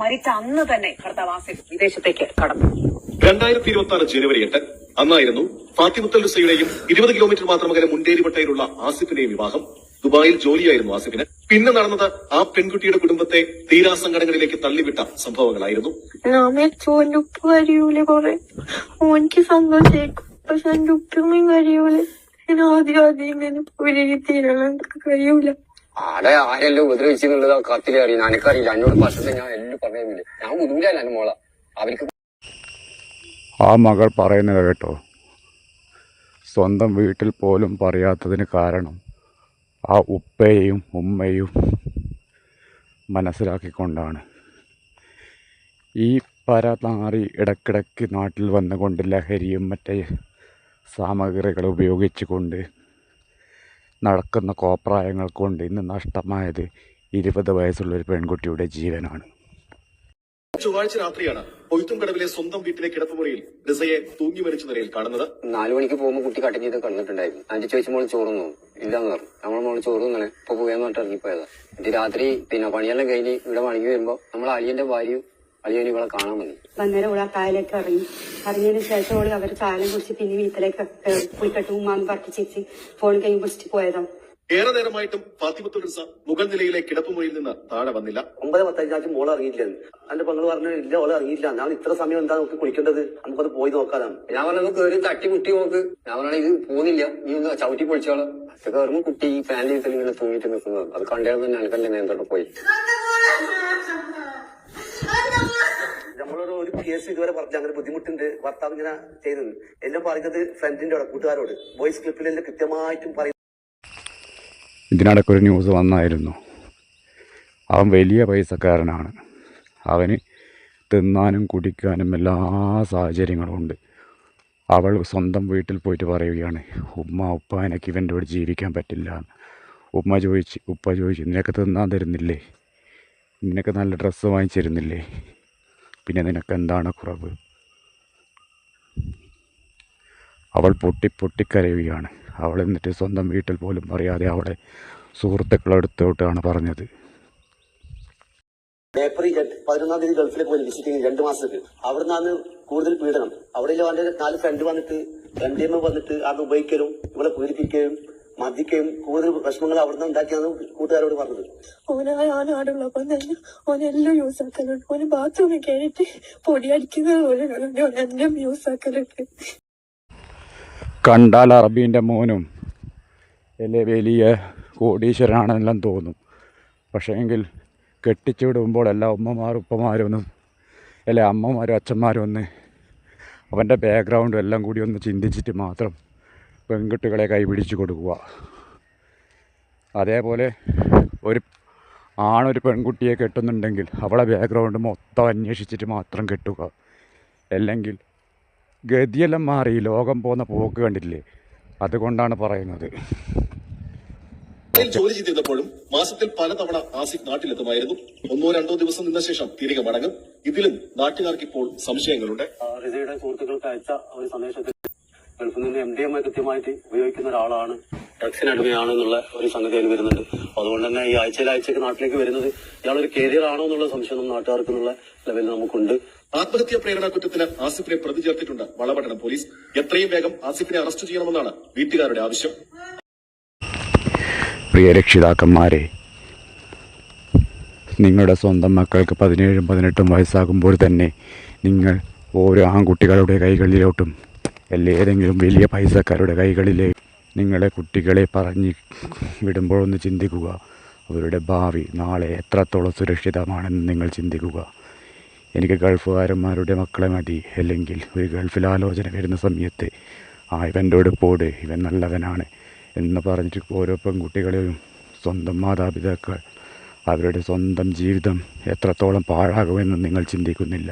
മരിച്ച അന്ന് തന്നെ ഭർത്താവ് ആസിഫ് വിദേശത്തേക്ക് കടന്നു. 2026 ജനുവരി 8 അന്നായിരുന്നു ഫാത്തിമുത്തൽ റുസയുടെയും 20 കിലോമീറ്റർ മാത്രം അകലെ മുണ്ടേരിവട്ടയിലുള്ള ആസിഫിന്റെയും വിവാഹം. ദുബായിൽ ജോലിയായിരുന്നു ആസിഫിന്. പിന്നെ നടന്നത് ആ പെൺകുട്ടിയുടെ കുടുംബത്തെ തീരാസങ്കടങ്ങളിലേക്ക് തള്ളിവിട്ട സംഭവങ്ങളായിരുന്നു. ഓന്റെ ഉപ്പ് കരിയൂലെ കൊറേ ഓനിക്ക് സന്തോഷായിരിക്കും, പക്ഷെ എന്റെ ഉപ്പൊന്നും കരിയൂലെ. ഞാൻ ആദ്യം ഇങ്ങനെ പുലരി തീരണം കഴിയൂല. ആടെ ആരെല്ലാം ഉപദ്രവിച്ചെന്നുള്ളത് ആ കത്തിലെ അറിയാം. എനിക്കറിയില്ല. എന്നോട് പ്രശ്നത്തെ ഞാൻ എല്ലാം പറയുന്നില്ല. ഞാൻ ബുദ്ധിമുട്ടല്ല എന്റെ മോള. അവർക്ക് ആ മകൾ പറയുന്നത് കേട്ടോ, സ്വന്തം വീട്ടിൽ പോലും പറയാത്തതിന് കാരണം ആ ഉപ്പയെയും ഉമ്മയും മനസ്സിലാക്കിക്കൊണ്ടാണ്. ഈ പരനാറി ഇടയ്ക്കിടയ്ക്ക് നാട്ടിൽ വന്നുകൊണ്ട് ലഹരിയും മറ്റേ സാമഗ്രികൾ ഉപയോഗിച്ചുകൊണ്ട് നടക്കുന്ന കോപ്രായങ്ങൾ കൊണ്ട് ഇന്ന് നഷ്ടമായത് 20 വയസ്സുള്ളൊരു പെൺകുട്ടിയുടെ ജീവനാണ്. ചൊവ്വാഴ്ച രാത്രിയാണ് കൊയ്ത്തുംകടവിലെ സ്വന്തം വീട്ടിലെ കിടപ്പുമുറിയിൽ റിസയെ തൂങ്ങി മരിച്ച നിലയിൽ കാണുന്നത്. 4 മണിക്ക് പോകുമ്പോൾ കുട്ടി കട്ടൻ ചെയ്ത് കിടന്നിട്ടുണ്ടായിരുന്നു. അതിന്റെ ചോദിച്ച മോള് ചോറുന്നു ഇല്ലാന്ന് പറഞ്ഞു. നമ്മളെ മോള് ചോറുന്നേ ഇപ്പൊ പോയെന്ന് പറഞ്ഞിട്ട് ഇറങ്ങിപ്പോയതാ. എന്നിട്ട് രാത്രി പണിയെല്ലാം കഴിഞ്ഞ് ഇവിടെ മടങ്ങി വരുമ്പോ നമ്മളെ അളിയന്റെ ഭാര്യയും അളിയനും ഇവിടെ കാണാൻ വന്നു. അന്നേരം ഓള് ആ കായലേക്ക് ഇറങ്ങിയതിന് ശേഷം ഓള് അവർ കാലം കുടിച്ച് പിന്നെ വീട്ടിലേക്ക് പോയിക്കട്ട് ഉമ്മാന്ന് പറഞ്ഞു ചേച്ചി ഫോൺ കൈ പിടിച്ചിട്ട് പോയതാണ്. ഏറെ നേരമായിട്ടും ഫാത്തിമുത്തുൽ റിസ മുകൾ നിലയിലെ കിടപ്പുമുറിയിൽ നിന്ന് താഴെ വന്നില്ല. 9:15 മോള് ഇറങ്ങിയില്ല. എന്റെ പെങ്ങള് പറഞ്ഞു ഇല്ല ഓളെ ഇറങ്ങിയില്ല. ഞാൻ ഇത്ര സമയം എന്താ നോക്കി കുളിക്കേണ്ടത്, നമുക്കത് പോയി നോക്കാനാണ്. ഞാൻ പറഞ്ഞത് കയറി തട്ടി മുട്ടി നോക്ക്. ഞാൻ പറഞ്ഞ ഇത് പോകുന്നില്ല, നീ ഒന്ന് ചവിട്ടി പൊളിച്ചോളാം. അത് കയറുമ്പോ കുട്ടി ഈ ഫാൻ ലീഫിൽ ഇങ്ങനെ തൂങ്ങിട്ട് നിൽക്കുന്നത് അത് കണ്ടത് തന്നെ എനിക്കെന്റെ നേരത്തോട്ട് പോയി. നമ്മളൊരു കേസ് ഇതുവരെ പറഞ്ഞു അങ്ങനെ ബുദ്ധിമുട്ടുണ്ട് ഭർത്താവ് ഇങ്ങനെ ചെയ്തത് എല്ലാം പറയുന്നത് ഫ്രണ്ടിന്റെ കൂട്ടുകാരോട് വോയിസ് ക്ലിപ്പിലെല്ലാം കൃത്യമായിട്ടും പറയും. ഇതിനിടയ്ക്ക് ഒരു ന്യൂസ് വന്നായിരുന്നു, അവൻ വലിയ പൈസക്കാരനാണ്, അവന് തിന്നാനും കുടിക്കാനും എല്ലാ സാഹചര്യങ്ങളും ഉണ്ട്. അവൾ സ്വന്തം വീട്ടിൽ പോയിട്ട് പറയുകയാണ്, ഉപ്പ എനിക്ക് ഇവൻ്റെ കൂടെ ജീവിക്കാൻ പറ്റില്ല. ഉപ്പ ചോദിച്ചു നിനക്ക് തിന്നാൻ തരുന്നില്ലേ, നിനക്ക് നല്ല ഡ്രസ്സ് വാങ്ങിച്ചിരുന്നില്ലേ, പിന്നെ നിനക്ക് എന്താണ് കുറവ്? അവൾ പൊട്ടിക്കരയുകയാണ്. അവൾ എന്നിട്ട് സ്വന്തം വീട്ടിൽ പോലും പറയാതെ അവളെ സുഹൃത്തുക്കളെടുത്തോട്ടാണ് പറഞ്ഞത്. ഏപ്രിൽ 11-ാം തീയതി ഗൾഫിലേക്ക് പോയി വിസിറ്റിംഗ് 2 മാസത്തേക്ക്. അവിടെ നിന്നാണ് കൂടുതൽ പീഡനം. അവിടെ അവന്റെ 4 ഫ്രണ്ട് വന്നിട്ട് MDMA വന്നിട്ട് അത് ഉപയോഗിക്കലും ഇവിടെ പീഡിപ്പിക്കുകയും മദ്യക്കുകയും കൂടുതൽ പ്രശ്നങ്ങൾ അവിടെ നിന്ന് ഉണ്ടാക്കിയാണ് കൂട്ടുകാരോട് പറഞ്ഞത്. ഓനാടുള്ളപ്പോ തന്നെ ഓനെല്ലാം യൂസ് ആക്കലുണ്ട്. ഓന് ബാത്റൂമിൽ കയറിയിട്ട് പൊടി അടിക്കുന്നത് പോലെ എല്ലാം യൂസ് ആക്കലുണ്ട്. കണ്ടാൽ അറബീൻ്റെ മോനും അല്ലെ വലിയ കോടീശ്വരനാണെന്നെല്ലാം തോന്നും. പക്ഷേ എങ്കിൽ കെട്ടിച്ചു വിടുമ്പോൾ എല്ലാ ഉപ്പമാരും ഒന്ന് അല്ലെ അമ്മമാരും അച്ഛന്മാരും ഒന്ന് അവൻ്റെ ബാക്ക്ഗ്രൗണ്ടും എല്ലാം കൂടി ഒന്ന് ചിന്തിച്ചിട്ട് മാത്രം പെൺകുട്ടികളെ കൈപിടിച്ച് കൊടുക്കുക. അതേപോലെ ഒരു പെൺകുട്ടിയെ കെട്ടുന്നുണ്ടെങ്കിൽ അവളെ ബാക്ക്ഗ്രൗണ്ട് മൊത്തം അന്വേഷിച്ചിട്ട് മാത്രം കെട്ടുക. അല്ലെങ്കിൽ ഗതിയെല്ലാം മാറി, ലോകം പോകുന്ന പോക്ക് കണ്ടില്ലേ? അതുകൊണ്ടാണ് പറയുന്നത്. ജോലി ചെയ്തിരുന്നപ്പോഴും മാസത്തിൽ പലതവണ ആസിഫ് നാട്ടിലെത്തുമായിരുന്നു. 1-2 ദിവസം നിന്ന ശേഷം തിരികെ മടങ്ങും. ഇതിലും നാട്ടുകാർക്ക് ഇപ്പോൾ സംശയങ്ങളുണ്ട്. റിസയുടെ സുഹൃത്തുക്കൾക്ക് അയച്ച ഒരു സന്ദേശത്തിൽ ഗൾഫിൽ നിന്ന് MDMA കൃത്യമായിട്ട് ഉപയോഗിക്കുന്ന ഒരാളാണ്, ഡ്രഗ്സിന് അടിമയാണെന്നുള്ള ഒരു സംഗതി അതിൽ വരുന്നുണ്ട്. അതുകൊണ്ട് തന്നെ ഈ ആഴ്ചയ്ക്ക് നാട്ടിലേക്ക് വരുന്നത് ഇയാളൊരു കരിയർ ആണോ എന്നുള്ള സംശയം നാട്ടുകാർക്ക് എന്നുള്ള ലെവലിൽ നമുക്കുണ്ട്. ആത്മഹത്യാ പ്രേരണ കുറ്റത്തിന് ആസിഫിനെ പ്രതി ചേർത്തിട്ടുണ്ട് വളപട്ടണം പോലീസ്. എത്രയും വേഗം ആസിഫിനെ അറസ്റ്റ് ചെയ്യണമെന്നാണ് വീട്ടുകാരുടെ ആവശ്യം. പ്രിയ രക്ഷിതാക്കന്മാരെ, നിങ്ങളുടെ സ്വന്തം മക്കൾക്ക് 17-18 വയസ്സാകുമ്പോൾ തന്നെ നിങ്ങൾ ഓരോ ആൺകുട്ടികളുടെ കൈകളിലോട്ടും ഏതെങ്കിലും വലിയ പൈസക്കാരുടെ കൈകളിലേക്ക് നിങ്ങളെ കുട്ടികളെ പറഞ്ഞ് വിടുമ്പോഴൊന്ന് ചിന്തിക്കുക. അവരുടെ ഭാവി നാളെ എത്രത്തോളം സുരക്ഷിതമാണെന്ന് നിങ്ങൾ ചിന്തിക്കുക. എനിക്ക് ഗൾഫുകാരന്മാരുടെ മക്കളെ മതി, അല്ലെങ്കിൽ ഒരു ഗൾഫിൽ ആലോചന വരുന്ന സമയത്ത് ഇവൻ്റെ പോട്, ഇവൻ നല്ലവനാണ് എന്ന് പറഞ്ഞിട്ട് ഓരോ പെൺകുട്ടികളെയും സ്വന്തം മാതാപിതാക്കൾ അവരുടെ സ്വന്തം ജീവിതം എത്രത്തോളം പാഴാകുമെന്ന് നിങ്ങൾ ചിന്തിക്കുന്നില്ല.